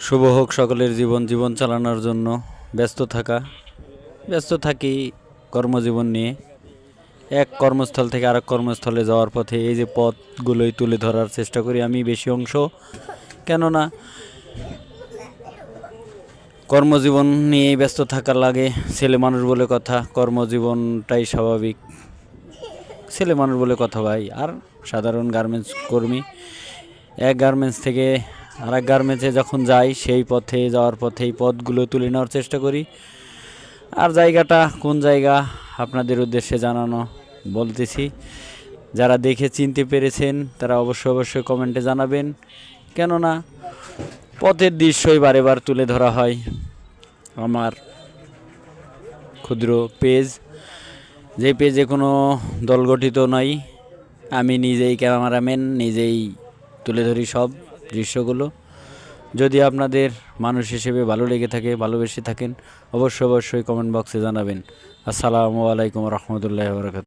শুভ হোক সকলের জীবন। জীবন চালানোর জন্য ব্যস্ত থাকি কর্মজীবন নিয়ে। এক কর্মস্থল থেকে আরেক কর্মস্থলে যাওয়ার পথে এই যে পথগুলোই তুলে ধরার চেষ্টা করি আমি বেশি অংশ। কেননা কর্মজীবন নিয়েই ব্যস্ত থাকা লাগে। ছেলে মানুষ বলে কথা, কর্মজীবনটাই স্বাভাবিক। ছেলে মানুষ বলে কথা ভাই। আর সাধারণ গার্মেন্টস কর্মী, এক গার্মেন্টস থেকে আরেক গার্মেন্টসে যখন যাই সেই পথে যাওয়ার পথে এই পথগুলো তুলে নেওয়ার চেষ্টা করি। আর জায়গাটা কোন জায়গা আপনাদের উদ্দেশ্যে জানানো বলতেছি। যারা দেখে চিনতে পেরেছেন তারা অবশ্যই কমেন্টে জানাবেন। কেননা পথের দৃশ্যই বারে বার তুলে ধরা হয় আমার ক্ষুদ্র পেজ, যে পেজে কোনো দল গঠিত নয়। আমি নিজেই ক্যামেরাম্যান, নিজেই তুলে ধরি সব দৃশ্যগুলো। যদি আপনাদের মানুষ হিসেবে ভালো লেগে থাকে, ভালোবেসে থাকেন, অবশ্যই কমেন্ট বক্সে জানাবেন। আসসালামু আলাইকুম রহমতুল্লাহি ওয়া বারাকাতুহু।